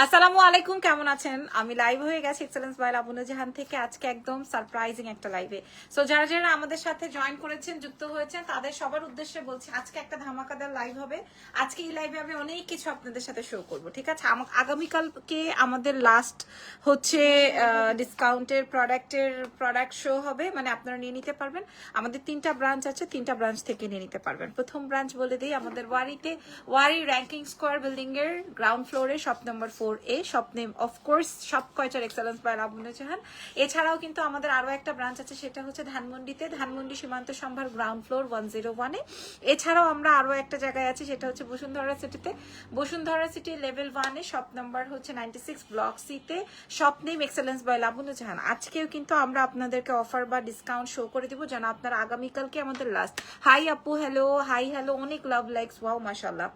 আসসালামু আলাইকুম, কেমন আছেন? আমি লাইভ হয়ে গেছি এক্সেলেন্স বাই লাবণী জাহান থেকে। আজকে একদম সারপ্রাইজিং একটা লাইভে। সো যারা যারা আমাদের সাথে জয়েন করেছেন, যুক্ত হয়েছেন, তাদের সবার উদ্দেশ্যে বলছি আজকে একটা ধামাকাদার লাইভ হবে। আজকে এই লাইভে আমি অনেক কিছু আপনাদের সাথে শো করব, ঠিক আছে? আগামীকালকে আমাদের লাস্ট হচ্ছে ডিসকাউন্টের প্রোডাক্ট শো হবে, মানে আপনারা নিয়ে নিতে পারবেন। আমাদের 3টা ব্রাঞ্চ আছে, 3টা ব্রাঞ্চ থেকে নিয়ে নিতে পারবেন। প্রথম ব্রাঞ্চ বলে দিই, আমাদের ওয়ারি র্যাঙ্কিং স্কোয়ার বিল্ডিং এর গ্রাউন্ড ফ্লোরে shop number 4A, shop name of course সব কয়টার এক্সেলেন্স বাই লাবণী জাহান। এছাড়াও কিন্তু আমাদের আরো একটা ব্রাঞ্চ আছে, সেটা হচ্ছে ধানমন্ডি সীমান্ত সম্ভার গ্রাউন্ড ফ্লোর 101-এ। এছাড়াও আমরা আরো একটা জায়গায় আছি, সেটা হচ্ছে বসুন্ধরা সিটি লেভেল 1-এ, শপ নাম্বার হচ্ছে 96 ব্লক C-তে, shop name excellence by Laboni Jahan. আজকেও কিন্তু আমরা আপনাদেরকে অফার বা ডিসকাউন্ট শো করে দিব, যেন আপনারা আগামীকালকে আমাদের লাস্ট। হাই আপু, হ্যালো, হাই হ্যালো, অনেক লাভ লাইকস, ওয়াও মাশাআল্লাহ।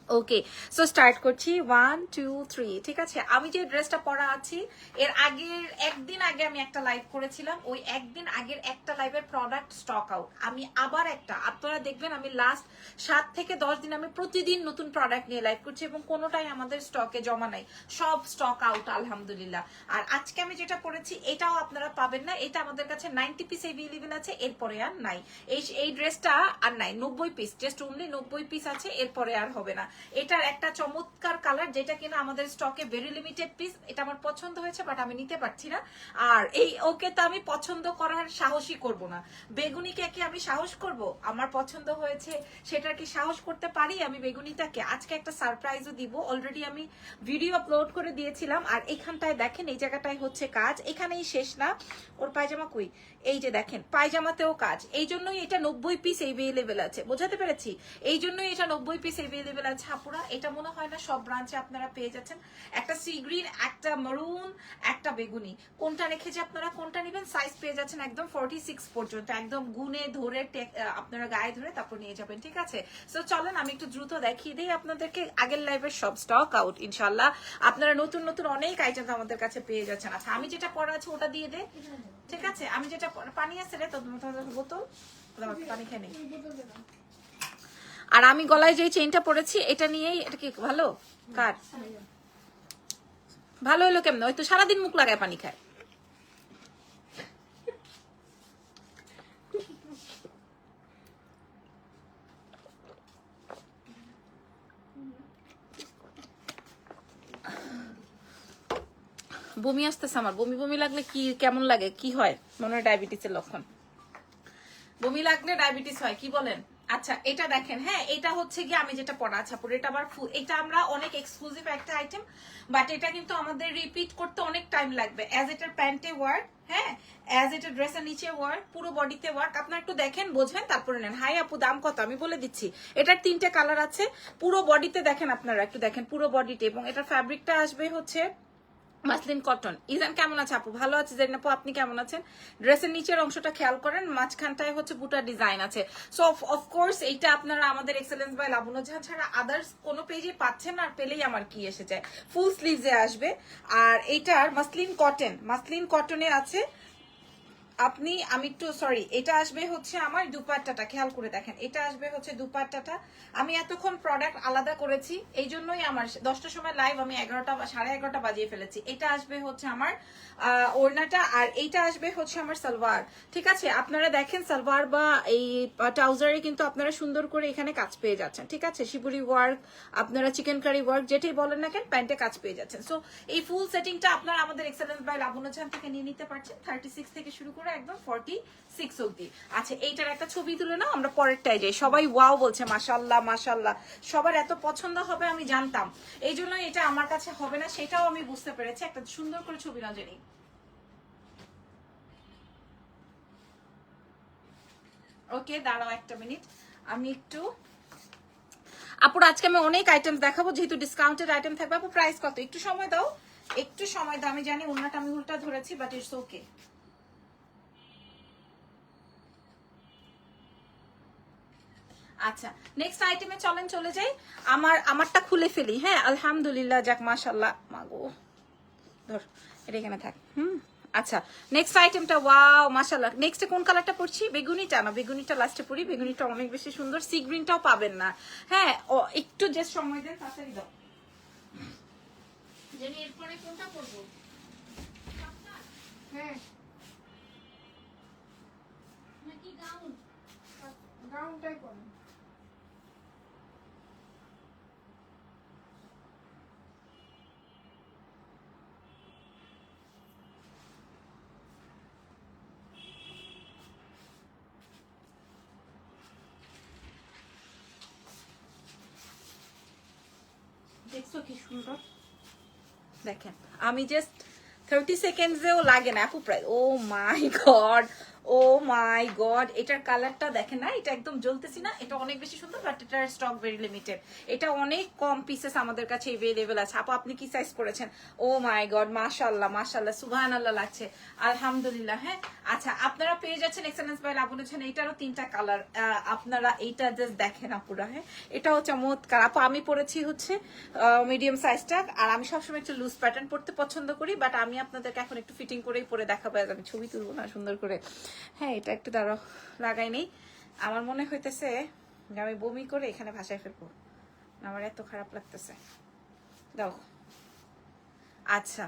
ওকে, সো স্টার্ট করছি 1 2 3। ঠিক আছে, আমি যে ড্রেসটা পরা আছি এর আগের একদিন আগে আমি একটা লাইভ করেছিলাম, ওই একদিন আগের একটা লাইভের প্রোডাক্ট স্টক আউট। আমি আবার আপনারা দেখবেন আমি লাস্ট 7 থেকে 10 দিন আমি প্রতিদিন নতুন প্রোডাক্ট নিয়ে লাইভ করছি এবং কোনোটাই আমাদের স্টকে জমা নাই, সব স্টক আউট আলহামদুলিল্লাহ। আর আজকে আমি যেটা পরেছি এটাও আপনারা পাবেন না, এটা আমাদের কাছে 90 পিস এভেলেবেল আছে, এরপরে আর নাই। এই ড্রেসটা আর নাই, 90 পিস, জাস্ট অনলি 90 পিস আছে, এরপরে আর হবে না। এটার একটা চমৎকার কালার, যেটা কিনা আমাদের স্টকে ভেরি লিমিটেড পিস। এটা আমার পছন্দ হয়েছে, বাট আমি নিতে পারছি না। আর ওকে তো আমি পছন্দ করার সাহসই করব না। বেগুনিকে কি আমি সাহস করব? আমার পছন্দ হয়েছে সেটার কি সাহস করতে পারি আমি বেগুনিটাকে? আজকে একটা সারপ্রাইজও দিব, অলরেডি আমি ভিডিও আপলোড করে দিয়েছিলাম। আর এখানটায় দেখেন, এই জায়গাটায় হচ্ছে কাজ, এখানেই শেষ না। ওর পায়জামা কই? এই যে দেখেন, পায়জামাতেও কাজ। এই জন্যই এটা 90 পিস এভেলেবেল আছে, বোঝাতে পেরেছি? এই জন্যই এটা 90 পিস এভেলেবেল আছে আপুরা। এটা মনে হয় না সব ব্রাঞ্চে আপনারা পেয়ে যাচ্ছেন। একটা সি গ্রিন, একটা মারুন, একটা বেগুনি, কোনটা রেখে যে আপনারা কোনটা নেবেন, সাইজ পেয়ে যাচ্ছেন একদম 46 পর্যন্ত, একদম গুনে ধরে আপনারা গায়ে ধরে তারপর নিয়ে যাবেন, ঠিক আছে? সো চলেন আমি একটু দ্রুত দেখিয়ে দিই আপনাদেরকে আগের লাইভের সব স্টক আউট। ইনশাল্লাহ আপনারা নতুন নতুন অনেক আইটেম আমাদের কাছে পেয়ে যাচ্ছেন। আচ্ছা, আমি যেটা পরা আছে ওটা দিয়ে দে, ঠিক আছে? আমি যেটা পানি আছে রে, তোর বোতল, পানি খেয়ে নেই। আর আমি গলায় যে চেইনটা পরেছি এটা নিয়েই, এটা কি ভালো? কার ভালো হলো কেমন? ওই তো সারাদিন মুখ লাগায় পানি খায়। বমি আসতেছে আমার। বমি লাগলে কি কেমন লাগে, কি হয়? মনে হয় ডায়াবেটিসের লক্ষণ। বমি লাগলে ডায়াবেটিস হয়, কি বলেন? আচ্ছা, এটা দেখেন, হ্যাঁ, এটা হচ্ছে কি আমি যেটা পড়া আছে, এটা আবার এটা আমরা অনেক এক্সক্লুসিভ একটা আইটেম, বাট এটা কিন্তু আমাদের রিপিট করতে অনেক টাইম লাগবে। অ্যাজ এটার প্যান্টে ওয়ার্ক, হ্যাঁ, অ্যাজ এটার ড্রেসের নিচে ওয়ার্ক, পুরো বডিতে ওয়ার্ক। আপনারা একটু দেখেন, বোঝেন, তারপরে নেন। হাই আপু, দাম কত আমি বলে দিচ্ছি। এটার 3টে কালার আছে, পুরো বডিতে দেখেন, আপনারা একটু দেখেন পুরো বডিতে। এবং এটার ফ্যাব্রিকটা আসবে হচ্ছে মাসলিন কটন। ইজান কেমন আছে আপু? ভালো আছে জেরিন আপু, আপনি কেমন আছেন? ড্রেসের নিচের অংশটা খেয়াল করেন, মাঝখানটায় হচ্ছে বুটা ডিজাইন আছে। সো অফকোর্স এইটা আপনারা আমাদের এক্সেলেন্স বাই লাবণী জাহান ছাড়া আদার্স কোনো পেজে পাচ্ছেন না, আর পেলেই আমার কি এসে যায়, ফুল স্লিভসে আসবে। আর এইটার মাসলিন কটনে আছে। আমি একটু সরি, এটা আসবে হচ্ছে আমার দুপাট্টাটা, খেয়াল করে দেখেন, এটা আসবে হচ্ছে দুপাট্টাটা। আমি এতক্ষণ প্রোডাক্ট আলাদা করেছি, এই জন্যই আমার 10টার সময় লাইভ আমি 11টা বা 11:30 বাজিয়ে ফেলেছি। এটা আসবে হচ্ছে আমার ওড়নাটা, আর এইটা আসবে হচ্ছে আমার সালোয়ার, ঠিক আছে? আপনারা দেখেন সালোয়ার বা এই ট্রাউজারে কিন্তু আপনারা সুন্দর করে এখানে কাজ পেয়ে যাচ্ছেন, ঠিক আছে? শিবুরি ওয়ার্ক, আপনারা চিকেন কারি ওয়ার্ক, যেটাই বলেন না কেন, প্যান্টে কাজ পেয়ে যাচ্ছেন। সো এই ফুল সেটিংটা আপনারা আমাদের এক্সেলেন্স বাই লাবণী জাহান থেকে নিয়ে নিতে পারছেন, 36 থেকে শুরু করে একদম 46 অবধি। আচ্ছা, এইটার একটা ছবি তুলে নাও, আমরা পরেরটায় যাই। সবাই ওয়াও বলছে, মাশাআল্লাহ মাশাআল্লাহ, সবার এত পছন্দ হবে আমি জানতাম, এই জন্য এটা আমার কাছে হবে না সেটাও আমি বুঝতে পেরেছি। একটা সুন্দর করে ছবি না জানি। ওকে, দাঁড়াও একটা মিনিট, আমি একটু আপুর আজকে আমি অনেক আইটেম দেখাবো, যেহেতু ডিসকাউন্টেড আইটেম থাকবে। আপু প্রাইস কত? একটু সময় দাও, একটু সময় দাও। আমি জানি ওনাটা আমি উল্টা ধরেছি, বাট ইটস ওকে। আচ্ছা, নেক্সট আইটেমে চলে যাই। আমারটা খুলে ফেলি, হ্যাঁ, আলহামদুলিল্লাহ, যাক মাশাআল্লাহ। মাগো ধর, এটা এখানে থাক। আচ্ছা, নেক্সট আইটেমটা, ওয়াও মাশাআল্লাহ। নেক্সটে কোন কালারটা পড়ছি? বেগুনিটা না, বেগুনিটা লাস্টে পড়ি। বেগুনিটা অনেক বেশি সুন্দর, সি গ্রিনটাও পাবেন না, হ্যাঁ। একটু জাস্ট সময় দেন, তাড়াতাড়ি দাও। জেনি এরপরে কোনটা পরবো? হ্যাঁ নাকি গাউন? গাউনটাই পরো। দেখছো কি সুন্দর, দেখেন আমি জাস্ট 30 সেকেন্ডসেও লাগে না আপু প্রায়। ও মাই গড, ও মাই গড, এটার কালারটা দেখেন না, এটা একদম জ্বলতেছি না, এটা অনেক বেশি সুন্দর, বাট এটার স্টক ভেরি লিমিটেড, এটা অনেক কম পিসেস আমাদের কাছে এভেলেবেল আছে। আপু আপনি কি সাইজ করেছেন? ও মাই গড, মাশাআল্লাহ মাশাআল্লাহ, সুবহানাল্লাহ লাগছে, আলহামদুলিল্লাহ। হ্যাঁ আচ্ছা, আপনারা পেয়ে যাচ্ছেন এক্সেলেন্স বাই লাবণী চ্যানেল, এটারও 3টা কালার, আপনারা এইটা জাস্ট দেখেন আপুরা। হ্যাঁ এটাও চমৎকার। আপু আমি পরেছি হচ্ছে মিডিয়াম সাইজটা, আর আমি সবসময় একটু লুজ প্যাটার্ন পরতে পছন্দ করি, বাট আমি আপনাদেরকে এখন একটু ফিটিং করেই পরে দেখাবো, আমি ছবি তুলবো না সুন্দর করে। হ্যাঁ এটা একটু দাঁড়াও, লাগাই নেই, আমার মনে হইতেছে আমি বমি করে এখানে ভাসায় ফেলবো, আমার এত খারাপ লাগতেছে। দাও আচ্ছা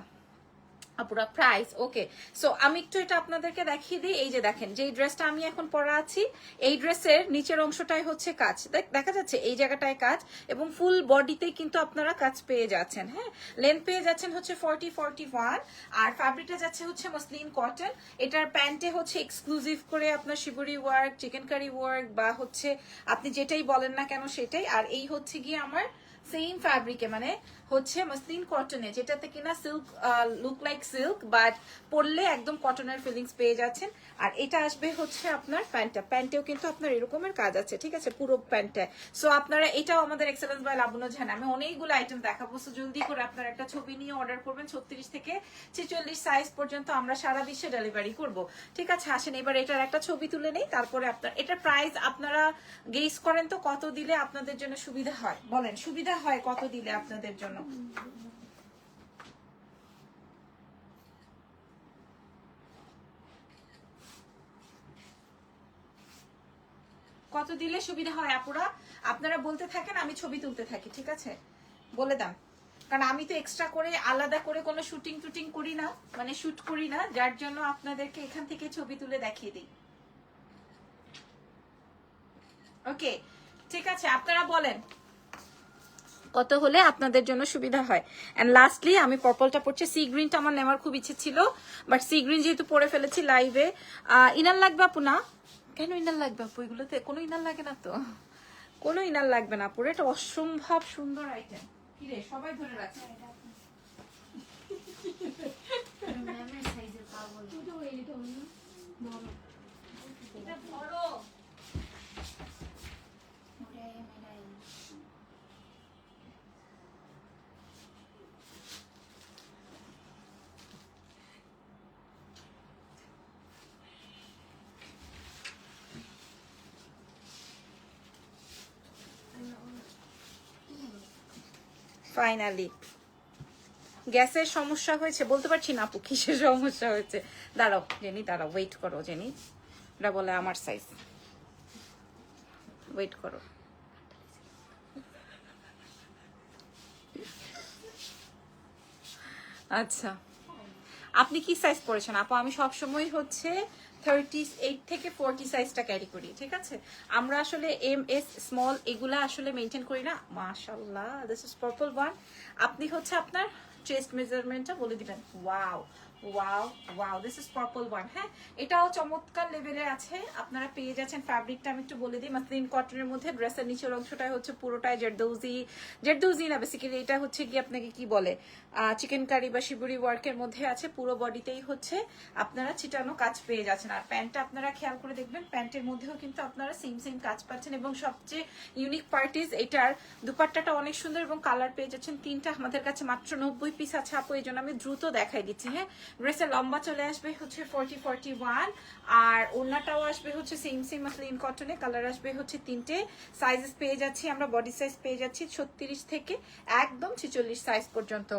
আপুরা প্রাইস ওকে। সো আমি একটু এটা আপনাদেরকে দেখিয়ে দিই। এই যে দেখেন, যে ড্রেসটা আমি এখন পরা আছি, এই ড্রেসের নিচের অংশটাই হচ্ছে কাজ, দেখা যাচ্ছে এই জায়গাটায় কাজ, এবং ফুল বডিতেই কিন্তু আপনারা কাজ পেয়ে যাচ্ছেন। হ্যাঁ লেন্থ পেয়ে যাচ্ছেন হচ্ছে 40-41, আর ফ্যাব্রিকটা যাচ্ছে হচ্ছে মসলিন কটন। এটার প্যান্টে হচ্ছে এক্সক্লুসিভ করে আপনার শিবরি ওয়ার্ক, চিকেন কারি ওয়ার্ক, বা হচ্ছে আপনি যেটাই বলেন না কেন সেটাই। আর এই হচ্ছে গিয়ে আমার সেম ফ্যাব্রিকে, মানে হচ্ছে মসলিন কটনে, যেটাতে কিনা silk look like silk, but পরলে একদম কটনের ফিলিংস পেয়ে যাচ্ছেন। আর এটা আসবে হচ্ছে আপনার প্যান্টটা, প্যান্টেও কিন্তু আপনার এরকমের কাজ আছে, ঠিক আছে, পুরো প্যান্টে। সো আপনারা এটাও আমাদের এক্সেলেন্স বাই লাবণ্য ঝান, আমি অনেকগুলো আইটেম দেখাবো, সো জলদি করে আপনারা একটা ছবি নিয়ে অর্ডার করবেন। 36 থেকে 46 সাইজ পর্যন্ত আমরা সারা বিশ্বে ডেলিভারি করব, ঠিক আছে। আসেন এবার এটার একটা ছবি তুলে নেই, তারপরে আপনার এটার প্রাইস আপনারা গেস করেন তো কত দিলে আপনাদের জন্য সুবিধা হয়, বলেন সুবিধা হয় কত দিলে আপনাদের জন্য? কত দিলে সুবিধা হয় আপুরা? আপনারা বলতে থাকেন, আমি ছবি তুলতে থাকি, ঠিক আছে, বলে দেন। কারণ আমি তো এক্সট্রা করে আলাদা করে কোনো শুটিং টুটিং করি না, মানে শুট করি না, যার জন্য আপনাদেরকে এখান থেকে ছবি তুলে দেখিয়ে দিই। ওকে ঠিক আছে, আপনারা বলেন কত হলে আপনাদের জন্য সুবিধা হয়। এন্ড লাস্টলি আমি পার্পলটা পড়ছি, সি গ্রিনটা আমার নেওয়ার খুব ইচ্ছে ছিল, বাট সি গ্রিন যেহেতু পরে ফেলেছি লাইভে। ইনার লাগবে আপু? না কেন ইনার লাগবে আপু? এগুলোতে কোনো ইনার লাগে না তো, কোনো ইনার লাগবে না পুরো, এটা অসম্ভব সুন্দর আইটেম। কি রে সবাই ধরে রাখছে এটা বড়। ফাইনালি গ্যাসের সমস্যা হয়েছে, বলতে পারছি না আপু কিসের সমস্যা হয়েছে। দাঁড়াও জেনি, দাঁড়াও, ওয়েট করো জেনি, এটা বলে আমার সাইজ, ওয়েট করো। আচ্ছা আপনি কি সাইজ পরেছেন আপু? আমি সবসময় হচ্ছে 38 থেকে 40 সাইজটা ক্যারি করি, ঠিক আছে। আমরা আসলে এম এস স্মল এগুলা আসলে মেনটেন করি না। মাশাআল্লাহ, দিস ইজ পার্পল ওয়ান। আপনি হচ্ছে আপনার চেস্ট মেজারমেন্টটা বলে দিবেন। Wow wow wow, this is purple one. হ্যাঁ এটাও চমৎকার লেভেলে আছে, আপনারা পেয়ে যাচ্ছেন। ফ্যাব্রিকটা আমি একটু বলে দিই, মাসলিন কটনের মধ্যে, ড্রেসের নিচের অংশটাই হচ্ছে পুরোটাই জেরদৌজি, জেরদৌজি না বেসিক্যালি এটা হচ্ছে কি আপনাকে কি বলে চিকেন কারি বা শিবুরি ওয়ার্কের মধ্যে আছে, পুরো বডিতেই হচ্ছে আপনারা ছিটানো কাজ পেয়ে যাচ্ছেন। আর প্যান্টটা আপনারা খেয়াল করে দেখবেন, প্যান্টের মধ্যেও কিন্তু আপনারা সেম সেম কাজ পাচ্ছেন, এবং সবচেয়ে ইউনিক পার্টিস এটার দুপাট্টাটা অনেক সুন্দর, এবং কালার পেয়ে যাচ্ছেন 3টা। আমাদের কাছে মাত্র 90 পিস আছে আপু, এই জন্য আমি দ্রুত দেখাই দিচ্ছি। হ্যাঁ ড্রেসের লম্বা চলে আসবে হচ্ছে 40-41, আর ওড়নাটাও আসবে হচ্ছে সেম সেম মাসলিন কটনে, কালার আসবে হচ্ছে 3টে। সাইজেস পেয়ে যাচ্ছি আমরা, বডি সাইজ পেয়ে যাচ্ছি 36 থেকে একদম 46 সাইজ পর্যন্ত।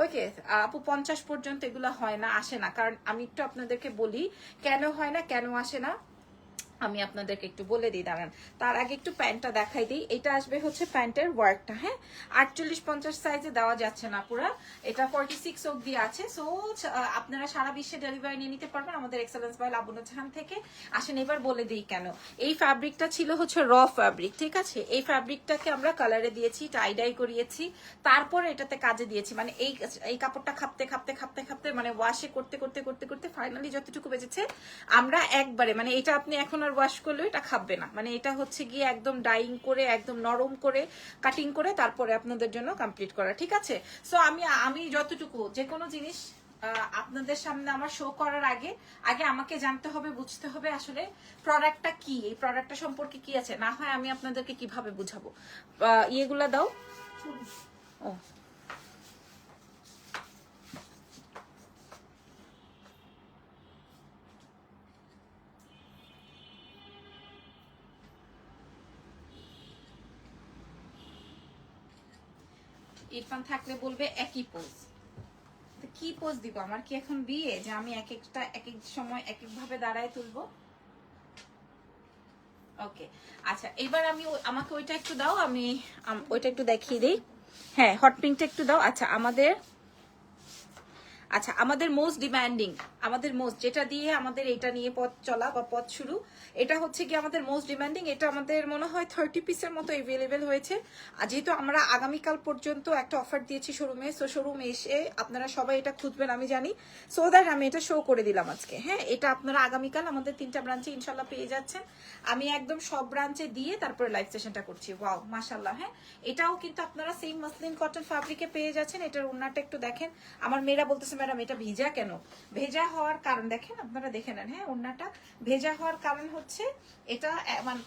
ওকে আপু 50 পর্যন্ত এগুলো হয় না, আসে না, কারণ আমি একটু আপনাদেরকে বলি কেন হয় না, কেন আসে না। আমি আপনাদেরকে একটু বলে দিই, দাঁড়ান তার আগে একটু প্যান্টটা দেখাই দিই। এটা আসবে হচ্ছে প্যান্টের ওয়ার্কটা, হ্যাঁ 48-50 সাইজে দেওয়া যাচ্ছে না পুরা, এটা 46 অবধি আছে। সো আপনারা সারা বিশ্বে ডেলিভারি নিয়ে নিতে পারবেন আমাদের এক্সেলেন্স বাই লাবণ্য জাহান থেকে। আসেন এবার বলে দিই কেন। এই ফ্যাব্রিকটা ছিল হচ্ছে র ফ্যাব্রিক, ঠিক আছে? এই ফ্যাব্রিকটাকে আমরা কালারে দিয়েছি, টাইডাই করিয়েছি, তারপরে এটাতে কাজে দিয়েছি। মানে এই কাপড়টা খাপতে খাপতে খাপতে খাপতে মানে ওয়াশে করতে করতে করতে করতে ফাইনালি যতটুকু বেঁচেছে আমরা একবারে, মানে এটা আপনি এখন আর ওয়াশ করলে এটা খাবে না, মানে এটা হচ্ছে গিয়ে একদম ডাইং করে একদম নরম করে কাটিং করে তারপরে আপনাদের জন্য কমপ্লিট করা, ঠিক আছে? সো আমি যতটুকু যে কোনো জিনিস আপনাদের সামনে আমার শো করার আগে আগে আমাকে জানতে হবে, বুঝতে হবে আসলে প্রোডাক্টটা কি, এই প্রোডাক্টটা সম্পর্কে কি আছে, না হয় আমি আপনাদেরকে কিভাবে বুঝাবো। ইয়েগুলা দাও। ও ইরফান থাকলে বলবে একই পোজ, কি পোজ দিব? আমার কি এখন বিয়ে যে আমি এক একটা এক এক সময় এক এক ভাবে দাঁড়ায় তুলবো? ওকে আচ্ছা, এবার আমি আমাকে ওইটা একটু দাও, আমি ওইটা একটু দেখিয়ে দিই। হ্যাঁ হট পিঙ্কটা একটু দাও। আচ্ছা আমাদের মোস্ট ডিমান্ডিং, আমাদের মোস্ট যেটা দিয়ে আমাদের এটা নিয়ে পথ চলা বা পথ শুরু, এটা হচ্ছে কি আমাদের মোস্ট ডিমান্ডিং। এটা আমাদের মনে হয় 30 পিসের মতো এভেলেবেল হয়েছে। আর যেহেতু আমরা আগামীকাল পর্যন্ত একটা অফার দিয়েছি শোরুমে, সো শোরুমে এসে আপনারা সবাই এটা খুঁজবেন আমি জানি, সো দ্যাট আমি এটা শো করে দিলাম আজকে। হ্যাঁ এটা আপনারা আগামীকাল আমাদের 3টা ব্রাঞ্চে ইনশাল্লাহ পেয়ে যাচ্ছেন। আমি একদম সব ব্রাঞ্চে দিয়ে তারপরে লাইভ সেশনটা করছি। ওয়াও মাশাল্লাহ। হ্যাঁ এটাও কিন্তু আপনারা সেম মাসলিন কটন ফ্যাব্রিকে পেয়ে যাচ্ছেন। এটার ওড়নাটা একটু দেখেন। আমার মেয়েরা বলতেছে ম্যাডাম এটা ভিজা কেন? ভেজা হওয়ার কারণ দেখেন, আপনারা দেখে নেন। হ্যাঁ ওড়নাটা ভেজা হওয়ার কারণ হচ্ছে এটা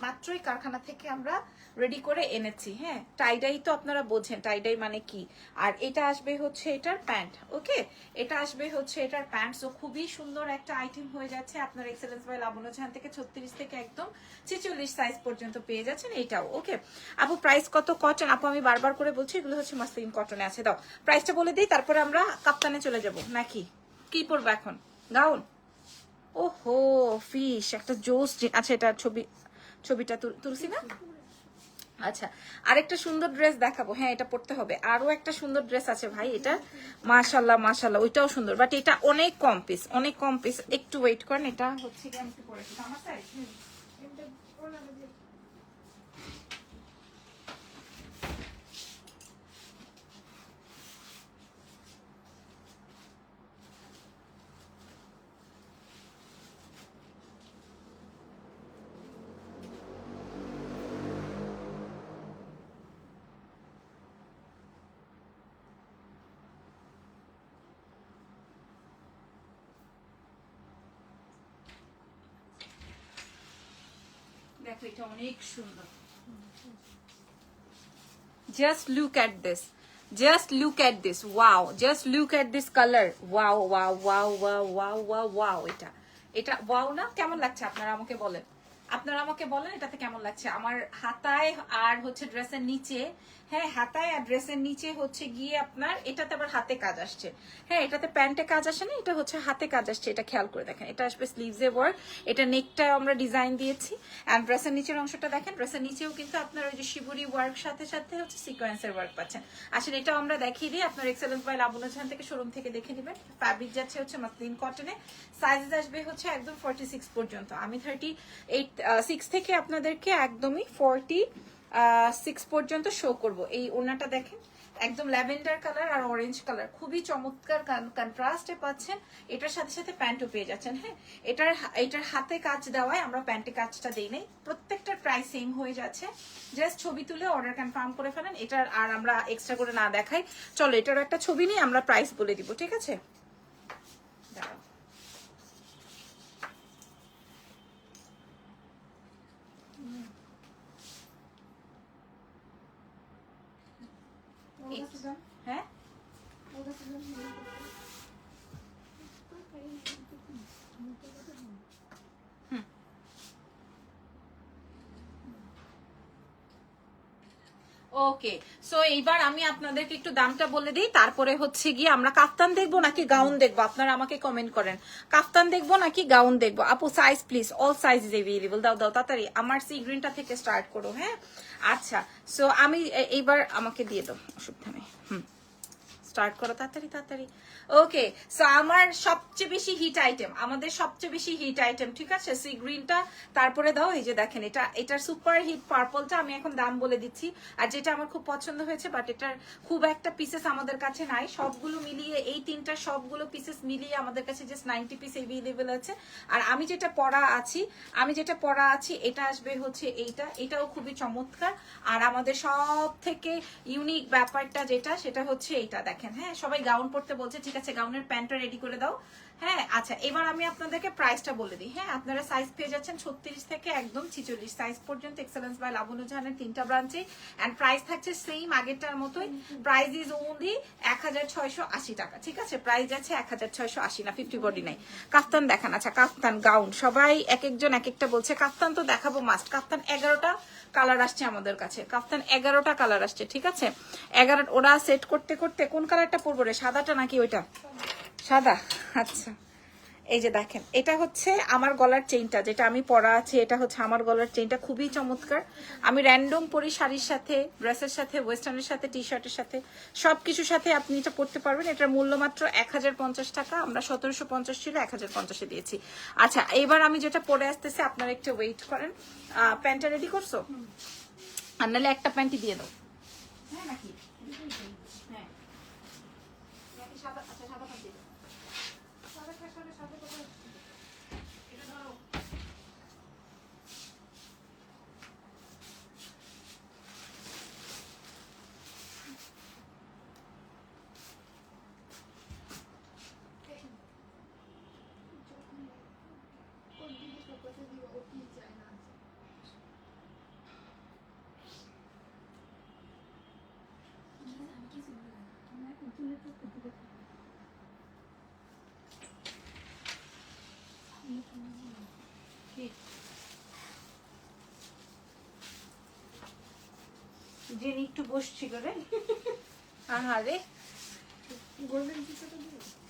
মাত্রই কারখানা থেকে আমরা রেডি করে এনেছি। হ্যাঁ টাইডাই তো আপনারা বোঝেন টাইডাই মানে কি। আর এটা আসবে হচ্ছে এটার প্যান্ট। ওকে এটা আসবে হচ্ছে এটার প্যান্ট। সো খুবই সুন্দর একটা আইটেম হয়ে যাচ্ছে আপনার এক্সেলেন্স বাই লাবণ্য জাহান থেকে 36 থেকে একদম 46 সাইজ পর্যন্ত পেয়ে যাচ্ছেন এটাও। ওকে আপু প্রাইস কত? কটন আপু আমি বারবার করে বলছি এগুলো হচ্ছে মাসলিন কটনে আছে। দাও প্রাইসটা বলে দিই, তারপরে আমরা কাপ্তানে চলে যাব নাকি কি পরবো এখন? গাউন? ওহো ফিশ একটা জোস। আচ্ছা এটা ছবিটা তুলছি না? আচ্ছা আরেকটা সুন্দর ড্রেস দেখাবো। হ্যাঁ এটা পড়তে হবে। আরো একটা সুন্দর ড্রেস আছে ভাই, এটা মাশাল্লাহ মাশাল্লাহ, ওইটাও সুন্দর, বাট এটা অনেক কম পিস, অনেক কম পিস। একটু ওয়েট করেন, এটা হচ্ছে কি আমি একটু পরেছি আমার সাইজ। দেখো এটা অনেক সুন্দর। Just look at this. Just look at this. Wow. Just look at this color. Wow, wow, wow, wow, wow, wow, wow. এটা wow না? কেমন লাগছে আপনারা আমাকে বলেন। আপনারা আমাকে বলেন এটাতে কেমন লাগছে। আমার হাতায় আর হচ্ছে ড্রেসের নিচে, হ্যাঁ হাতায় আর ড্রেসের নিচে হচ্ছে গিয়ে আপনার এটাতে আবার হাতে কাজ আসছে। হ্যাঁ এটাতে প্যান্টে কাজ আসে না, এটা হচ্ছে হাতে কাজ আসছে। এটা খেয়াল করে দেখেন, এটা আসবে স্লিভসে ওয়ার্ক, এটা নেকটায় আমরা ডিজাইন দিয়েছি। অ্যান্ড ড্রেসের নিচের অংশটা দেখেন, ড্রেসের নিচেও কিন্তু আপনার ওই যে শিবুরি ওয়ার্ক সাথে সাথে হচ্ছে সিকোয়েন্সের ওয়ার্ক পাচ্ছেন। আসলে এটাও আমরা দেখিয়ে দিই, আপনার এক্সেলেন্স বাই লাবণ্য জাহান থেকে শোরুম থেকে দেখে নেবেন। ফ্যাব্রিক যাচ্ছে হচ্ছে মাসলিন কটনে, সাইজ আসবে হচ্ছে একদম 46 পর্যন্ত। আমি 36 থেকে আপনাদেরকে একদমই 46 পর্যন্ত শো করব। এই ওড়নাটা দেখেন একদম ল্যাভেন্ডার কালার আর অরেঞ্জ কালার, খুবই চমৎকার কন্ট্রাস্টে পাচ্ছেন। এটার সাথে সাথে প্যান্টও পেয়ে যাচ্ছেন। হ্যাঁ এটার হাতে কাজ দেওয়ায় আমরা প্যান্টে কাজটা দেই নাই। প্রত্যেকটার প্রাইস সেম হয়ে যাচ্ছে। জাস্ট ছবি তুলে অর্ডার কনফার্ম করে ফেলেন। এটার আর আমরা এক্সট্রা করে না দেখাই। চলো এটার একটা ছবি নিয়ে আমরা প্রাইস বলে দিব, ঠিক আছে? দাঁড়াও হ্যাঁ ওকে, সো এইবার আমি আপনাদেরকে একটু দামটা বলে দিই, তারপরে হচ্ছে গিয়ে আমরা কাফতান দেখবো নাকি গাউন দেখবো, আপনারা আমাকে কমেন্ট করেন। কাফতান দেখবো নাকি গাউন দেখবো? আপু size please, all size is available. দাও দাও তাড়াতাড়ি, আমার সি গ্রিনটা থেকে স্টার্ট করো। হ্যাঁ আচ্ছা, সো আমি এইবার আমাকে দিয়ে দাও, অসুবিধা নেই। স্টার্ট করো তাড়াতাড়ি তাড়াতাড়ি। ওকে, সো আমার সবচেয়ে বেশি হিট আইটেম, আমাদের সবচেয়ে বেশি হিট আইটেম, ঠিক আছে, সি গ্রিনটা। তারপরে দাও এই যে দেখেন, এটার সুপার হিট পার্পলটা আমি এখন দাম বলে দিচ্ছি। আর যেটা আমার খুব পছন্দ হয়েছে, বাট এটার খুব একটা পিসেস আমাদের কাছে নাই, সবগুলো মিলিয়ে এই তিনটা সবগুলো পিসেস মিলিয়ে আমাদের কাছে জাস্ট 90 পিস এভেলেবেল আছে। আর আমি যেটা পরা আছি এটা আসবে হচ্ছে এটাও খুবই চমৎকার। আর আমাদের সব থেকে ইউনিক ব্যাপারটা যেটা, সেটা হচ্ছে এইটা দেখেন। হ্যাঁ, সবাই গাউন পরতে বলছে, ঠিক আছে, গাউনের প্যান্টটা রেডি করে দাও। হ্যাঁ আচ্ছা, এবার আমি আপনাদেরকে প্রাইসটা বলে দিই। হ্যাঁ, আপনারা সাইজ পেয়ে যাচ্ছেন 36 থেকে একদম 46 সাইজ পর্যন্ত এক্সেলেন্স বাই লাবণ্য জাহানের 3টা ব্রাঞ্চে। এন্ড প্রাইস থাকছে সেম আগেরটার মতোই। প্রাইস ইজ ওনলি 1680 টাকা, ঠিক আছে, প্রাইস যাচ্ছে 1680 না, 50 বডি নাই। কাফতান দেখান। আচ্ছা, কাফতান গাউন সবাই এক একজন এক একটা বলছে, কাফতান তো দেখাবো মাস্ট। কাফতান 11টা কালার আসছে আমাদের কাছে, কাফতান 11টা কালার আসছে, ঠিক আছে। 11 ওরা সেট করতে করতে কোন কালারটা পরবো রে, সাদাটা নাকি ওইটা? সাদা। আচ্ছা, এই যে দেখেন, এটা হচ্ছে আমার গলার চেইনটা, যেটা আমি পরা আছে, এটা হচ্ছে আমার গলার চেইনটা, খুবই চমৎকার। আমি র্যান্ডম পরি শাড়ির সাথে, ড্রেসের সাথে, ওয়েস্টার্নের সাথে, টি শার্টের সাথে, সবকিছুর সাথে আপনি এটা পরতে পারবেন। এটার মূল্য মাত্র 1050 টাকা, আমরা 1750 ছিল, 1050 দিয়েছি। আচ্ছা, এবার আমি যেটা পরে আসতেছি, আপনারা একটু ওয়েট করেন। প্যান্টটা রেডি করছো? আর নাহলে একটা প্যান্টই দিয়ে দাও। হ্যাঁ নাকি? হ্যাঁ, সাদা। আচ্ছা, সাদা প্যান্ট দিয়ে দাও। জেনি একটু বসছিল রে। আহারে,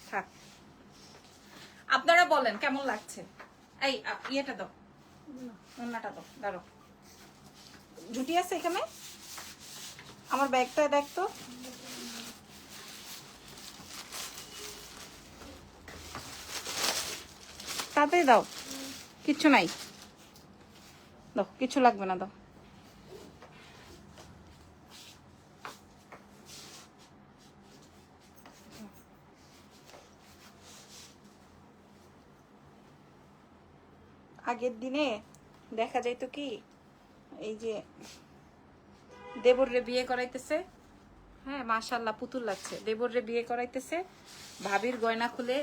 থাক, আপনারা বলেন কেমন লাগছে। এই ইয়েটা দাও, ওন্নাটা দাও, দাঁড়ো। জুটি আছে এখানে? আমার ব্যাগটা দেখতো। তাতে দাও, কিচ্ছু নাই, দাও, কিচ্ছু লাগবে না, দাও। আগের দিনে দেখা যাইতো কি, এই যে দেবররে বিয়ে করাইতেছে, হ্যাঁ মাশাআল্লাহ পুতুল লাগছে, দেবররে বিয়ে করাইতেছে, ভাবির গয়না খুলে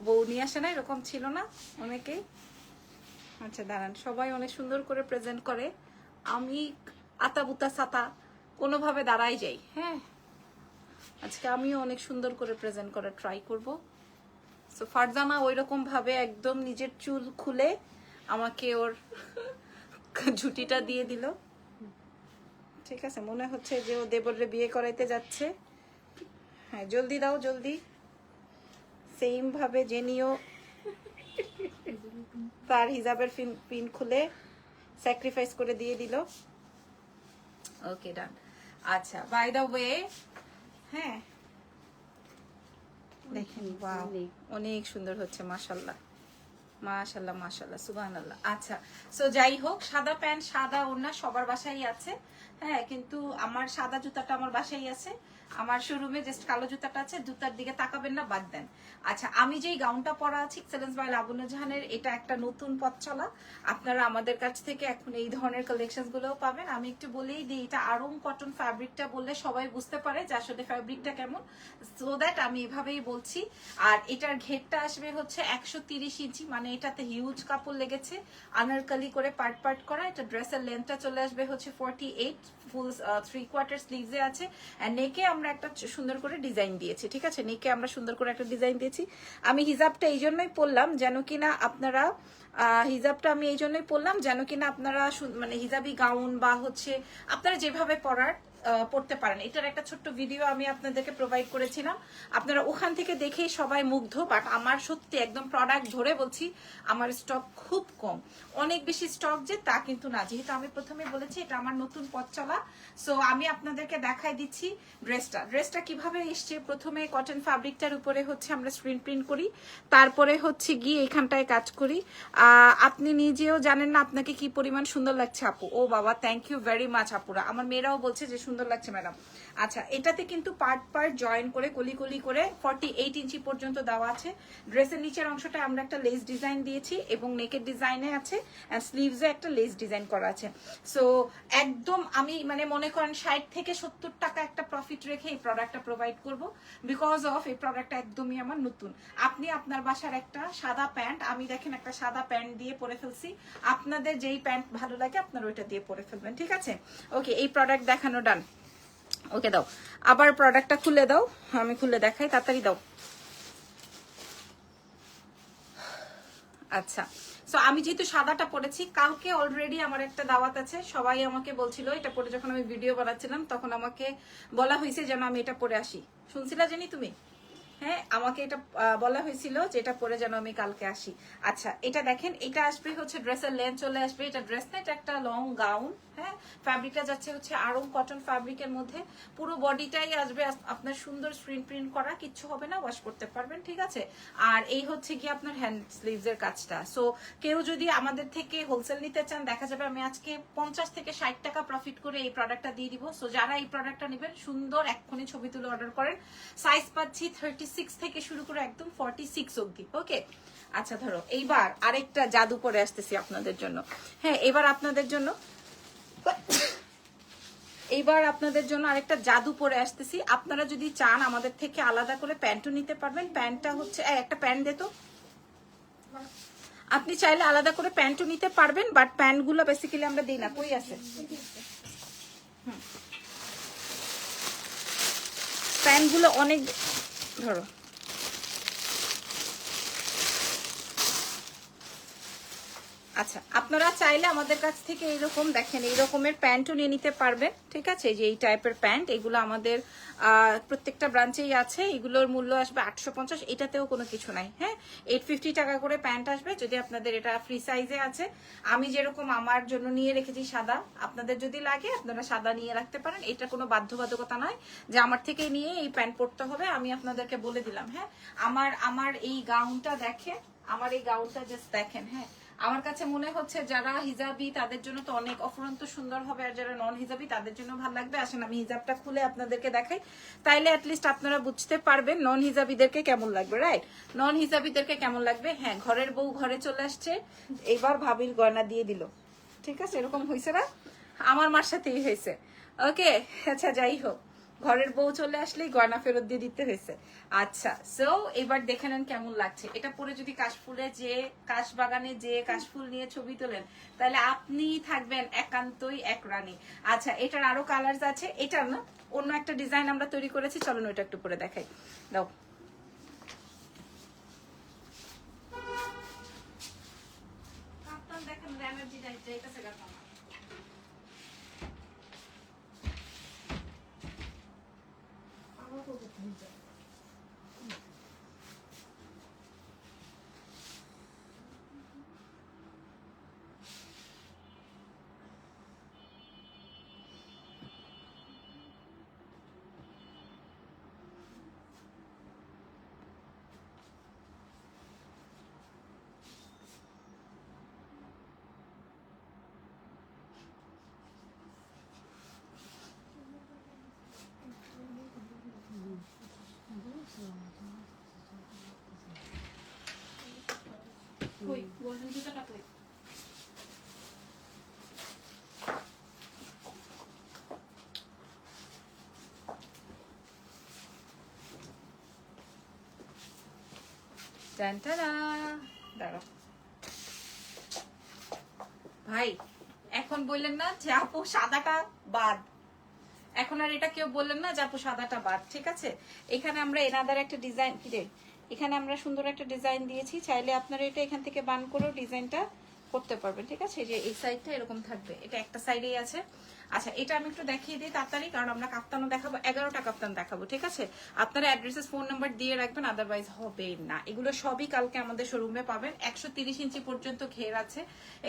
বউ নিয়ে আসে না, এরকম ছিল না অনেকেই? আচ্ছা দাঁড়ান, সবাই অনেক সুন্দর করে প্রেজেন্ট করে, আমি আতাবুতা সাতা কোনোভাবে দাঁড়াই যাই। হ্যাঁ, আজকে আমিও অনেক সুন্দর করে প্রেজেন্ট করার ট্রাই করব। সো ফারজানা ওইরকম ভাবে একদম নিজের চুল খুলে আমাকে ওর ঝুটিটা দিয়ে দিল, ঠিক আছে, মনে হচ্ছে যে ও দেবররে বিয়ে করাইতে যাচ্ছে। হ্যাঁ, জলদি দাও, জলদি। সেম ভাবে জেনিও তার হিজাবের পিন খুলে স্যাক্রিফাইস করে দিয়ে দিল। ওকে, ডান। আচ্ছা, বাই দ্য ওয়ে, হ্যাঁ দেখেন, ওয়াও, অনেক সুন্দর হচ্ছে, মাশাআল্লাহ মাশাআল্লাহ মাশাআল্লাহ, সুবহানাল্লাহ। আচ্ছা, সো যাই হোক, সাদা প্যান্ট সাদা ওড়না সবার বাসায় আছে। হ্যাঁ, কিন্তু আমার সাদা জুতাটা আমার বাসায় আছে, আমার শোরুমে জাস্ট কালো জুতাটা আছে, জুতার দিকে তাকাবেন না, বাদ দেন। আচ্ছা, আমি যেই গাউনটা পরা আছি এক্সেলেন্স বাই লাবণ্য জাহানের, এটা একটা নতুন পথ চলা, আপনারা আমাদের কাছ থেকে এখন এই ধরনের কালেকশন গুলোও পাবেন। আমি একটু বলেই দিই, এটা আরং কটন ফ্যাব্রিকটা বললে সবাই বুঝতে পারে যে আসলে ফ্যাব্রিকটা কেমন, সো দ্যাট আমি এভাবেই বলছি। আর এটার ঘেরটা আসবে হচ্ছে 130 ইঞ্চি, মানে এটাতে হিউজ কাপড় লেগেছে, আনারকালি করে পার্ট পার্ট করা। এটা ড্রেসের লেন্থটা চলে আসবে হচ্ছে 48, ফুল 3/4 স্লিভসে আছে। আর নেকে আমরা একটা সুন্দর করে ডিজাইন দিয়েছি, ঠিক আছে? নেকে আমরা সুন্দর করে একটা ডিজাইন দিয়েছি। আমি হিজাবটা এই জন্যই পরলাম যেন কিনা আপনারা হিজাবটা আমি এই জন্যই পরলাম যেন কিনা আপনারা মানে হিজাবি গাউন বা হচ্ছে আপনারা যেভাবে পড়তে পারেন। এটার একটা ছোট্ট ভিডিও আমি আপনাদেরকে প্রোভাইড করেছিলাম, আপনারা ওখান থেকে দেখেই সবাই মুগ্ধ। বাট আমার সত্যি একদম প্রোডাক্ট ধরে বলছি আমার স্টক খুব কম, অনেক বেশি স্টক যে তা কিন্তু না, যেহেতু আমি প্রথমে বলেছি এটা আমার নতুন পথ চলা। সো আমি আপনাদেরকে দেখাই দিচ্ছি ড্রেসটা কিভাবে এসছে। প্রথমে কটন ফ্যাব্রিকটার উপরে হচ্ছে আমরা স্ক্রিন প্রিন্ট করি, তারপরে হচ্ছে গিয়ে এখানটায় কাজ করি। আপনি নিজেও জানেন না আপনাকে কি পরিমাণ সুন্দর লাগছে আপু। ও বাবা, থ্যাংক ইউ ভেরি মাচ আপুরা, আমার মেয়েরাও বলছে যে সুন্দর লাগছে ম্যাডাম। আচ্ছা, এটাতে কিন্তু পার্ট জয়েন করে কলি কলি করে 48 ইঞ্চি পর্যন্ত দেওয়া আছে। ড্রেসের নিচের অংশটা আমরা একটা লেস ডিজাইন দিয়েছি এবং নেকের ডিজাইনে আছে, এন্ড স্লিভসে একটা লেস ডিজাইন করা আছে। সো একদম আমি মানে মনে করেন 60 থেকে 70 টাকা একটা প্রফিট রেখে এই প্রোডাক্টটা প্রোভাইড করব, বিকজ অফ এই প্রোডাক্টটা একদমই আমার নতুন। আপনি আপনার বাসার একটা সাদা প্যান্ট, আমি দেখেন একটা সাদা প্যান্ট দিয়ে পরে ফেলছি, আপনাদের যেই প্যান্ট ভালো লাগে আপনারা ওইটা দিয়ে পরে ফেলবেন, ঠিক আছে? ওকে, এই প্রোডাক্ট দেখানো ডান। ওকে দাও, আবার প্রোডাক্টটা খুলে দাও, আমি খুলে দেখাই, তাড়াতাড়ি দাও। আচ্ছা, সো আমি যেহেতু সাদাটা পরেছি, কালকে অলরেডি আমার একটা দাওয়াত আছে, সবাই আমাকে বলছিল এটা পরে, যখন আমি ভিডিও বানাচ্ছিলাম তখন আমাকে বলা হয়েছে যেন আমি এটা পরে আসি। শুনছিলা জানি তুমি? হ্যাঁ, আমাকে এটা বলা হয়েছিল যে এটা পরে যেন আমি কালকে আসি। আচ্ছা, এটা দেখেন, এটা আসবে হচ্ছে ড্রেসের লেন্থ চলে আসবে, এটা ড্রেস না, এটা একটা লং গাউন। হ্যাঁ, ফ্যাব্রিকটা যাচ্ছে হচ্ছে আরং কটন ফ্যাব্রিকের মধ্যে, পুরো বডিটাই আসবে আপনার সুন্দর স্ক্রিন প্রিন্ট করা, কিচ্ছু হবে না, ওয়াশ করতে পারবেন, ঠিক আছে? আর এই হচ্ছে কি আপনার হ্যান্ড স্লিভস এর কাজটা। সো কেউ যদি আমাদের থেকে হোলসেল নিতে চান, দেখা যাবে আমি আজকে 50 থেকে 60 টাকা প্রফিট করে এই প্রোডাক্টটা দিয়ে দিব। সো যারা এই প্রোডাক্টটা নেবেন সুন্দর এক্ষুনি ছবি তুলে অর্ডার করেন। সাইজ পাচ্ছি 36 থেকে শুরু করে একদম 46 অবধি। ওকে, আচ্ছা ধরো এইবার আরেকটা জাদু পরে আসতেছি আপনাদের জন্য। হ্যাঁ, এবার আপনাদের জন্য আরেকটা জাদু পরে আসতেছি। আপনারা যদি চান আমাদের থেকে আলাদা করে প্যান্টও নিতে পারবেন। প্যান্টটা হচ্ছে একটা প্যান্ট দে তো, আপনি চাইলে আলাদা করে প্যান্টও নিতে পারবেন, বাট প্যান্টগুলো বেসিক্যালি আমরা দিই না। কই আছে প্যান্টগুলো? অনেক ধরো, আচ্ছা, আপনারা চাইলে আমাদের কাছ থেকে এইরকম দেখেন এই রকমের প্যান্টও নিয়ে নিতে পারবেন, ঠিক আছে? যে এই টাইপের প্যান্ট, এগুলো আমাদের প্রত্যেকটা ব্রাঞ্চেই আছে। এগুলোর মূল্য আসবে 850, এটাতেও কোনো কিছু নাই। হ্যাঁ, 850 টাকা করে প্যান্ট আসবে, যদি আপনাদের এটা ফ্রি সাইজে আছে। আমি যেরকম আমার জন্য নিয়ে রেখেছি সাদা, আপনাদের যদি লাগে আপনারা সাদা নিয়ে রাখতে পারেন, এটা কোনো বাধ্যবাধকতা নয় যে আমার থেকে নিয়ে এই প্যান্ট পরতে হবে। আমি আপনাদেরকে বলে দিলাম। হ্যাঁ, আমার এই গাউনটা দেখেন, আমার এই গাউনটা জাস্ট দেখেন। হ্যাঁ, আমার কাছে মনে হচ্ছে যারা হিজাবি তাদের জন্য তো অনেক অফুরন্ত সুন্দর হবে, আর যারা নন হিজাবি তাদের জন্য ভালো লাগবে। আসেন আমি হিজাবটা খুলে আপনাদেরকে দেখাই, তাইলে অ্যাটলিস্ট আপনারা বুঝতে পারবেন নন হিজাবিদেরকে কেমন লাগবে। রাইট, নন হিজাবিদেরকে কেমন লাগবে। হ্যাঁ, ঘরের বউ ঘরে চলে আসছে, এবার ভাবির গয়না দিয়ে দিল, ঠিক আছে? এরকম হয়েছে না? আমার মার সাথেই হয়েছে। ওকে, আচ্ছা যাই হোক, ঘরের বউ চলে আসলেই গয়না ফেরত দিয়ে দিতে হয়েছে। আচ্ছা, সো এবার দেখে নেন কেমন লাগছে। এটা পরে যদি কাশফুলে যে কাশবাগানে যে কাশফুল নিয়ে ছবি তোলেন, তাহলে আপনি থাকবেন একান্তই এক রানী। আচ্ছা, এটার আরো কালার্স আছে, এটার না অন্য একটা ডিজাইন আমরা তৈরি করেছি, চলুন ওইটা একটু পরে দেখাই। দাও, দেখেন এনার্জি যাইতেছে গা। কই গোল্ডেন জুতাটা কই? দাঁড়াও ভাই, এখন বললেন না যে আপু সাদাটা বাদ, এখন আর এটা কেউ বললেন না যে আপু সাদাটা বাদ, ঠিক আছে? এখানে আমরা এনাদার একটা ডিজাইন, কি রে, এখানে আমরা সুন্দর একটা ডিজাইন দিয়েছি, চাইলে আপনারা এটা এখান থেকে বান করেও ডিজাইনটা করতে পারবেন, ঠিক আছে? যে এই সাইডটা এরকম থাকবে, এটা একটা সাইডেই আছে। আচ্ছা, এটা আমি একটু দেখিয়ে দিই তাড়াতাড়ি, কারণ আমরা কাপ্তানও দেখাবো, 11টা কাপ্তান দেখাবো, ঠিক আছে? আপনারা অ্যাড্রেসেস ফোন নাম্বার দিয়ে রাখবেন, আদারওয়াইজ হবে না। এগুলো সবই কালকে আমাদের শোরুমে পাবেন। 130 ইঞ্চি পর্যন্ত ঘের আছে।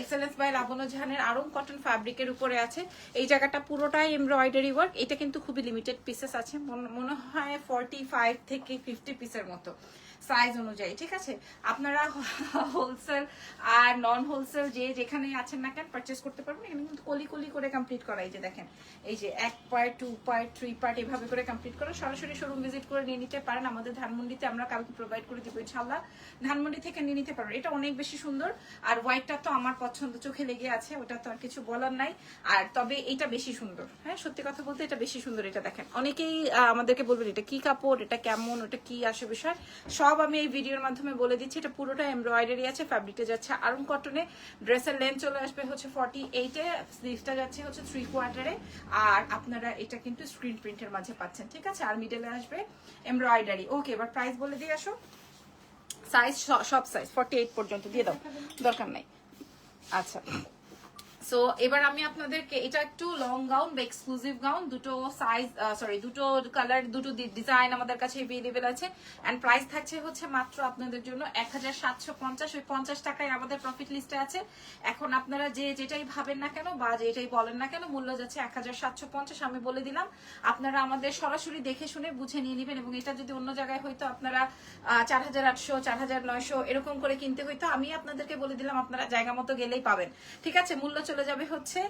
এক্সেলেন্স বাই লাবণ্য জাহানের আরং কটন ফ্যাব্রিকের উপরে আছে। এই জায়গাটা পুরোটাই এমব্রয়ডারি ওয়ার্ক। এটা কিন্তু খুবই লিমিটেড পিসেস আছে, মনে হয় 45 থেকে 50 পিসের মতো সাইজ অনুযায়ী, ঠিক আছে? আপনারা হোলসেল আর নন হোলসেল যে যেখানে আছেন না কেন পারচেস করতে পারবেন। এখানে কিন্তু কলি কলি করে কমপ্লিট করা, এই যে দেখেন, এই যে 1 পার্ট 2 পার্ট 3 পার্ট এভাবে করে কমপ্লিট করা। সরাসরি শোরুম ভিজিট করে নিয়ে নিতে পারেন। আমাদের ধানমন্ডিতে আমরা কালকে প্রোভাইড করে দিব ইনশাআল্লাহ, ধানমন্ডি থেকে নিয়ে নিতে পারেন। এটা অনেক বেশি সুন্দর, আর হোয়াইটটা তো আমার পছন্দ, চোখে লেগে আছে, ওটা তো আর কিছু বলার নাই। আর তবে এটা বেশি সুন্দর, হ্যাঁ সত্যি কথা বলতে এটা বেশি সুন্দর। এটা দেখেন, অনেকেই আমাদেরকে বলবেন এটা কি কাপড়, এটা কেমন, ওটা কি আসে বিষয়, সব আমি এই ভিডিওর মাধ্যমে বলে দিচ্ছি। এটা পুরোটা এমব্রয়ডারি আছে, ফ্যাব্রিকটা যাচ্ছে আরং কটনে, ড্রেসের লেন্থ চলে আসবে হচ্ছে 48-এ, স্লিভসটা যাচ্ছে হচ্ছে 3/4-এ, আর আপনারা এটা কিন্তু স্ক্রিন প্রিন্টের মাঝে পাচ্ছেন, ঠিক আছে? আর মিডলে আসবে এমব্রয়ডারি। ওকে, এবার প্রাইস বলে দিয়ে আসো। সাইজ সব সাইজ 48 পর্যন্ত দিয়ে দাও, দরকার নাই। আচ্ছা, সো এবার আমি আপনাদেরকে, এটা একটু লং গাউন বা এক্সক্লুসিভ গাউন, দুটো সাইজ দুটো কালার, দুটো ডিজাইন আমাদের কাছে अवेलेबल আছে। এন্ড প্রাইস থাকছে হচ্ছে মাত্র আপনাদের জন্য 1750। ওই 50 টাকায় আমাদের প্রফিট লিস্টে আছে। এখন আপনারা যে যেটাই ভাবেন না কেন বা যেটাই বলেন না কেন, মূল্য যাচ্ছে 1750। আমি বলে দিলাম, আপনারা আমাদের সরাসরি দেখে শুনে বুঝে নিয়ে নেবেন। এবং এটা যদি অন্য জায়গায় হয়তো আপনারা 4800 4900 এরকম করে কিনতে হইতো, আমি আপনাদেরকে বলে দিলাম আপনারা জায়গা মতো গেলেই পাবেন, ঠিক আছে? মূল্য চলে যাবে হচ্ছে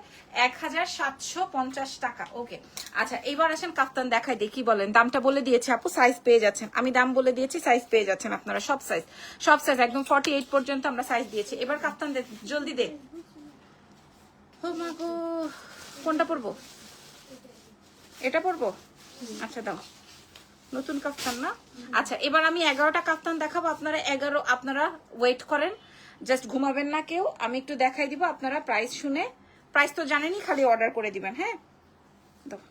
1750 টাকা। ওকে, আচ্ছা এবার আসেন কাফতান দেখাই, দেখি বলেন। দামটা বলে দিয়েছে আপু, সাইজ পেয়ে যাচ্ছেন, আমি দাম বলে দিয়েছি, সাইজ পেয়ে যাচ্ছেন আপনারা। সব সাইজ একদম 48 পর্যন্ত আমরা সাইজ দিয়েছি। এবার কাফতান দে, জলদি দে। ও মা গো, কোনটা পরবো? এটা পরবো? আচ্ছা দাও, নতুন কাফতান না? আচ্ছা, এবার আমি 11টা কাফতান দেখাবো। আপনারা ওয়েট করেন, জাস্ট ঘুমাবেন না কেউ। আমি একটু দেখাই দিব, আপনারা প্রাইস শুনে, প্রাইস তো জানেনই, খালি অর্ডার করে দিবেন। হ্যাঁ দাও।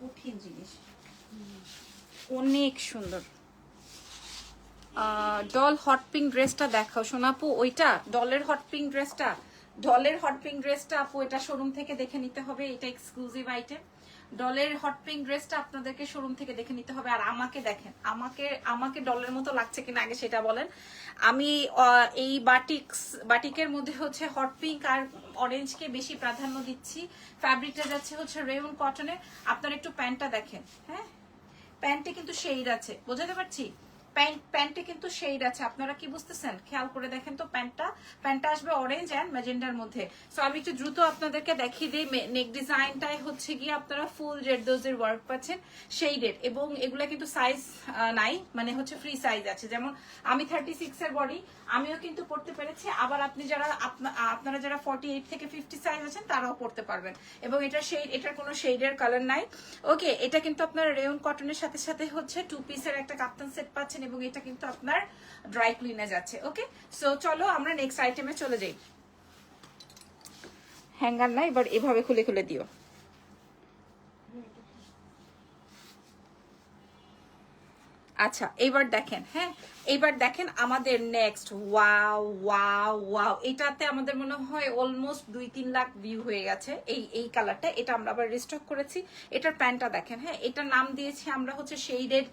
কঠিন জিনিস, অনেক সুন্দর। ডল হট পিঙ্ক ড্রেসটা দেখাও সোনাপু। ওইটা ডলের হট পিঙ্ক ড্রেসটা, আপু এটা শোরুম থেকে দেখে নিতে হবে, এটা এক্সক্লুসিভ আইটেম। ডলের হট পিঙ্ক ড্রেসটা আপনাদেরকে শোরুম থেকে দেখে নিতে হবে। আর আমাকে দেখেন, আমাকে ডলের মতো লাগছে কিনা আগে সেটা বলেন। আমি এই বাটিকের মধ্যে হচ্ছে হট পিঙ্ক আর অরেঞ্জকে বেশি প্রাধান্য দিচ্ছি। ফ্যাব্রিকটা যাচ্ছে হচ্ছে রেয়ন কটনে। আপনারা একটু প্যান্টটা দেখেন, হ্যাঁ প্যান্টে কিন্তু শেড আছে, বোঝাতে পারছি? প্যান্টে কিন্তু শেড আছে, আপনারা কি বুঝতেছেন? খেয়াল করে দেখেন তো, প্যান্টটা আসবে অরেঞ্জ এন্ড ম্যাজেন্ডার মধ্যে। সো আমি একটু দ্রুত আপনাদেরকে দেখিয়ে দিই। নেক ডিজাইনটাই হচ্ছে গিয়ে আপনারা ফুল জেরদোজের ওয়ার্ক পাচ্ছেন, শেডেড, এবং এগুলা কিন্তু সাইজ নাই, মানে হচ্ছে ফ্রি সাইজ আছে। যেমন আমি 36 এর বডি, আমিও কিন্তু পড়তে পেরেছি। আবার আপনারা যারা 48 থেকে 50 সাইজ আছেন তারাও পড়তে পারবেন। এবং এটার কোনো শেডের কালার নাই। ওকে, এটা কিন্তু আপনার রেয়ন কটনের সাথে সাথে হচ্ছে 2 পিসের একটা কাপ্তান সেট পাচ্ছেন, এবং এটা কিন্তু আপনার ড্রাই ক্লিনে যাচ্ছে। ওকে, সো চলো আমরা নেক্সট আইটেমে চলে যাই। হ্যাঙ্গার না, এবার এভাবে খুলে খুলে দিও। আচ্ছা এইবার দেখেন, হ্যাঁ এইবার দেখেন আমাদের নেক্সট। ওয়াও ওয়াও ওয়াও, এটাতে আমাদের মনে হয় অলমোস্ট 2-3 লাখ ভিউ হয়ে গেছে। এই কালারটা, এটা আমরা আবার রিস্টক করেছি। এটার প্যান্টটা দেখেন, হ্যাঁ এটার নাম দিয়েছি আমরা হচ্ছে শেডেড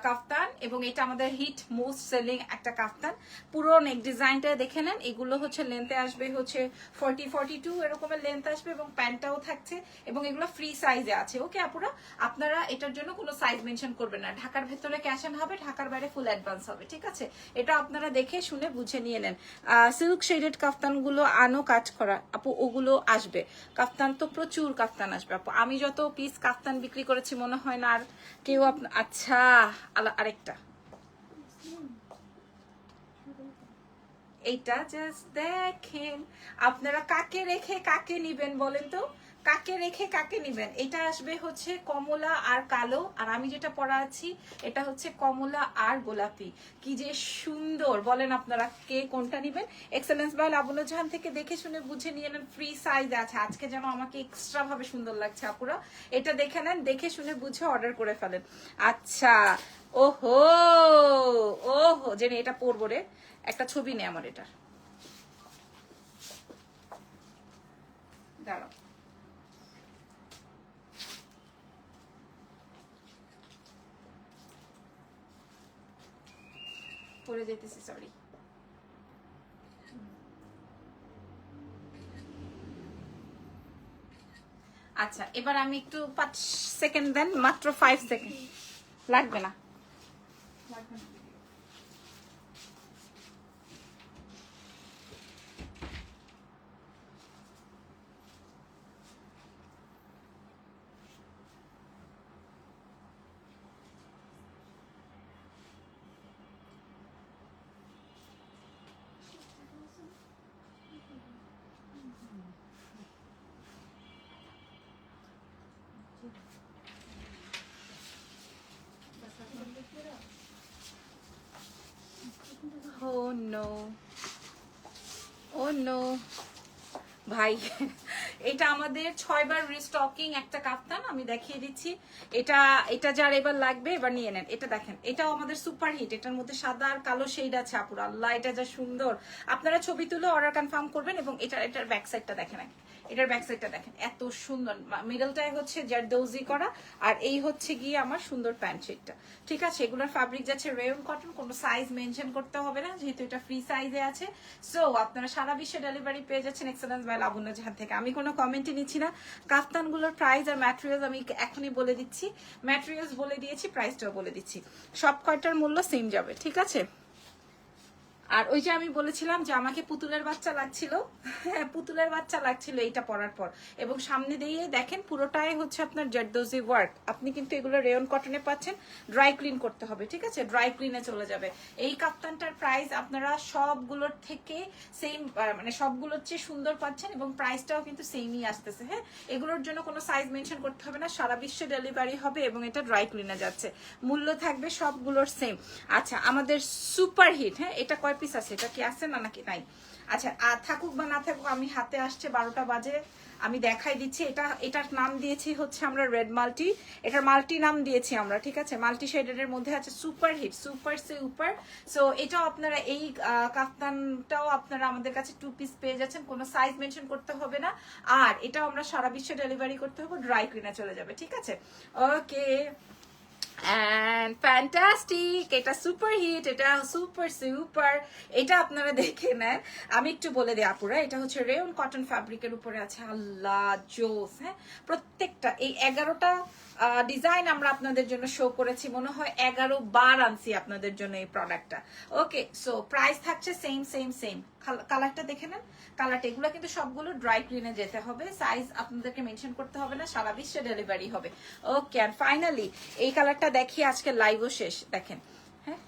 কাফতান, এবং এটা আমাদের হিট মোস্ট সেলিং একটা কাফতান। পুরো নেক ডিজাইনটা দেখে নেন। এগুলো হচ্ছে লেন্থে আসবে হচ্ছে 40-42 এরকমের লেন্থ আসবে, এবং প্যান্টটাও থাকছে, এবং এগুলো ফ্রি সাইজে আছে। ওকে আপুরা, আপনারা এটার জন্য কোনো সাইজ মেনশন করবেন না। ঢাকার ভেতরে ক্যাশ অন হবে, ঢাকার বাইরে ফুল অ্যাডভান্স হবে, ঠিক আছে? এটা আপনারা দেখে শুনে বুঝে নিয়ে নেন। সিল্ক শেডেড কাফতানগুলো আনো কাজ করা আপু, ওগুলো আসবে। কাফতান তো প্রচুর কাফতান আসবে আপু, আমি যত পিস কাফতান বিক্রি করেছি মনে হয় না আর কেউ আচ্ছা আরেকটা এইটা জাস্ট দেখেন, আপনারা কাকে রেখে কাকে নিবেন বলেন তো, কাকে রেখে কাকে নিবেন? এটা আসবে হচ্ছে কমলা আর কালো, আর আমি যেটা পরা আছি এটা হচ্ছে কমলা আর গোলাপি। কি যে সুন্দর, বলেন আপনারা কে কোনটা নিবেন? এক্সেলেন্স বাই লাবণ্য জাহান থেকে দেখে শুনে বুঝে নিয়ে নেন, ফ্রি সাইজ আছে। আজকে যেন আমাকে এক্সট্রা ভাবে সুন্দর লাগছে আপুরা, এটা দেখে নেন, দেখে শুনে বুঝে অর্ডার করে ফেলেন। আচ্ছা, ওহো ওহো, জেনে এটা পরবো রে, একটা ছবি নেই আমার এটার, দাঁড়াও পরে যেতেছি, সরি। আচ্ছা, এবার আমি একটু 5 সেকেন্ড দেন, মাত্র 5 সেকেন্ড লাগবে না, লাগবে না। Oh no. Oh no. ভাই, এটা আমাদের 6 বার রিস্টকিং একটা কাফতান, আমি দেখিয়ে দিচ্ছি। এটা এটা যার এবার লাগবে এবার নিয়ে নেন। এটা দেখেন, এটাও আমাদের সুপার হিট, এটার মধ্যে সাদা আর কালো শেড আছে আপুর, আল্লাহ এটা যা সুন্দর। আপনারা ছবি তুলে অর্ডার কনফার্ম করবেন, এবং এটার ব্যাক সাইডটা দেখেন, এটার ব্যাক সাইডটা দেখেন, এত সুন্দর। মিডলটাই হচ্ছে জারদৌজি করা, আর এই হচ্ছে গিয়ে আমার সুন্দর প্যান্ট শেডটা, ঠিক আছে? এগুলোর ফ্যাব্রিক যাচ্ছে রেয়ন কটন, কোনো সাইজ মেনশন করতে হবে না যেহেতু এটা ফ্রি সাইজে আছে। সো আপনারা সারা বিশ্বে ডেলিভারি পেয়ে যাচ্ছেন এক্সেলেন্স বাই লাবণ্য জাহান থেকে। আমি কোনো কমেন্টই নিচ্ছি না। কাফতানগুলোর প্রাইস আর ম্যাটেরিয়ালস আমি এখনই বলে দিচ্ছি, ম্যাটেরিয়ালস বলে দিয়েছি, প্রাইসটাও বলে দিচ্ছি। সব কয়টার মূল্য সেম যাবে, ঠিক আছে? আর ওই যে আমি বলেছিলাম যে আমাকে পুতুলের বাচ্চা লাগছিল, হ্যাঁ পুতুলের বাচ্চা লাগছিল এইটা পরার পর, এবং সামনে দিয়ে দেখেন পুরোটাই হচ্ছে আপনার জারদৌজি ওয়ার্ক। আপনি কিন্তু এগুলো রেয়ন কটনে পাচ্ছেন, ড্রাই ক্লিন করতে হবে, ঠিক আছে? ড্রাই ক্লিনে চলে যাবে। এই কাপ্তানটার প্রাইস আপনারা সবগুলোর থেকে সেম, মানে সবগুলোর চেয়ে সুন্দর পাচ্ছেন, এবং প্রাইসটাও কিন্তু সেমই আসতেছে। হ্যাঁ, এগুলোর জন্য কোনো সাইজ মেনশন করতে হবে না, সারা বিশ্বে ডেলিভারি হবে, এবং এটা ড্রাই ক্লিনে যাচ্ছে। মূল্য থাকবে সবগুলোর সেম। আচ্ছা, আমাদের সুপার হিট, হ্যাঁ এটা কয় পিস আছে, এটা কি আছে না নাকি নাই? আচ্ছা, আর থাকুক বা না থাকুক, আমি হাতে আসছে 12টা বাজে, আমি দেখাই দিচ্ছি। এটার নাম দিয়েছি হচ্ছে আমরা রেড মাল্টি, এটার মাল্টি নাম দিয়েছি আমরা, ঠিক আছে? মাল্টি শেডের মধ্যে আছে super hit, super super. So এটাও আপনারা, এই কাফতানটাও আপনারা আমাদের কাছে 2 পিস পেয়ে যাচ্ছেন, কোনো সাইজ মেনশন করতে হবে না। আর এটাও আমরা সারা বিশ্বে ডেলিভারি করতে হবে, ড্রাই ক্লিনে চলে যাবে, ঠিক আছে? ওকে, and fantastic, এটা সুপার হিট, এটা সুপার সুপার। এটা আপনারা দেখে নেন, আমি একটু বলে দিই আপুরা, এটা হচ্ছে রেয়ন কটন ফ্যাব্রিকের উপরে আছে, আল্লাহ জোস। হ্যাঁ, প্রত্যেকটা এই 11টা ডিজাইন আমরা আপনাদের জন্য শো করেছি, মনে হয় 11 বার আনছি আপনাদের জন্য এই প্রোডাক্টটা। ওকে, সো প্রাইস থাকছে সেম সেম সেম। কালারটা দেখে নেন, কালারটা, এগুলো কিন্তু সবগুলো ড্রাই ক্লিনে যেতে হবে, সাইজ আপনাদেরকে মেনশন করতে হবে না, সারা বিশ্বে ডেলিভারি হবে। ওকে, আর ফাইনালি এই কালারটা দেখি, আজকে লাইভও শেষ, দেখেন। হ্যাঁ,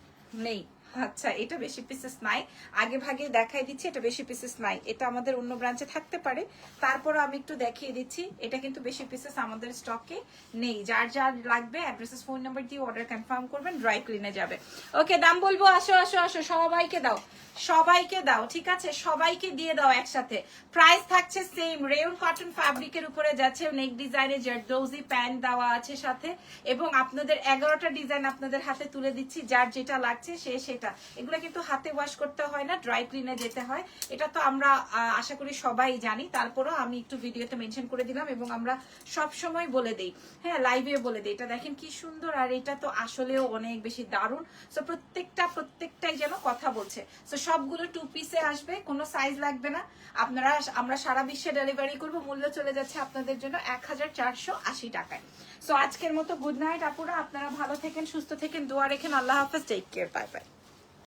নেই, আচ্ছা এটা বেশি পিসেস নাই, আগে ভাগে দেখাই দিচ্ছি, এটা বেশি পিসেস নাই, এটা আমাদের অন্য ব্রাঞ্চে থাকতে পারে, তারপরও আমি একটু দেখিয়ে দিচ্ছি। এটা কিন্তু বেশি পিসেস আমাদের স্টকে নেই, যার যার লাগবে অ্যাড্রেসেস ফোন নাম্বার দিয়ে অর্ডার কনফার্ম করবেন, ড্রাই ক্লিনে যাবে। ওকে, দাম বলবো, আসো আসো আসো, সবাইকে দাও, সবাইকে দাও, ঠিক আছে? সবাইকে দিয়ে দাও একসাথে। প্রাইস থাকছে সেম, রেয়ন কটন ফ্যাব্রিকের উপরে যাচ্ছে, নেক ডিজাইনে জারদৌজি প্যান্ট দেওয়া আছে সাথে, এবং আপনাদের 11টা ডিজাইন আপনাদের হাতে তুলে দিচ্ছি, যার যেটা লাগছে সে সেটা প্রোডাক্টটা, এগুলো কিন্তু হাতে ওয়াশ করতে হয় না, ড্রাই ক্লিনে যেতে হয়। এটা তো আমরা আশা করি সবাই জানি, তারপরও আমি একটু ভিডিওতে মেনশন করে দিলাম এবং আমরা সব সময় বলে দেই, হ্যাঁ লাইভে বলে দেই। এটা দেখেন কি সুন্দর, আর এটা তো আসলেও অনেক বেশি দারুণ। সো প্রত্যেকটাই যেন কথা বলছে। সো সবগুলো 2 পিসে আসবে, কোনো সাইজ লাগবে না। আমরা সারা বিশ্বে ডেলিভারি করব। মূল্য চলে যাচ্ছে আপনাদের জন্য 1480 টাকায়। সো আজকের মতো গুড নাইট আপুরা, আপনারা ভালো থেকেন, সুস্থ থেকেন, দোয়া রেখেন। আল্লাহ হাফেজ, টেক কেয়ার, বাই বাই।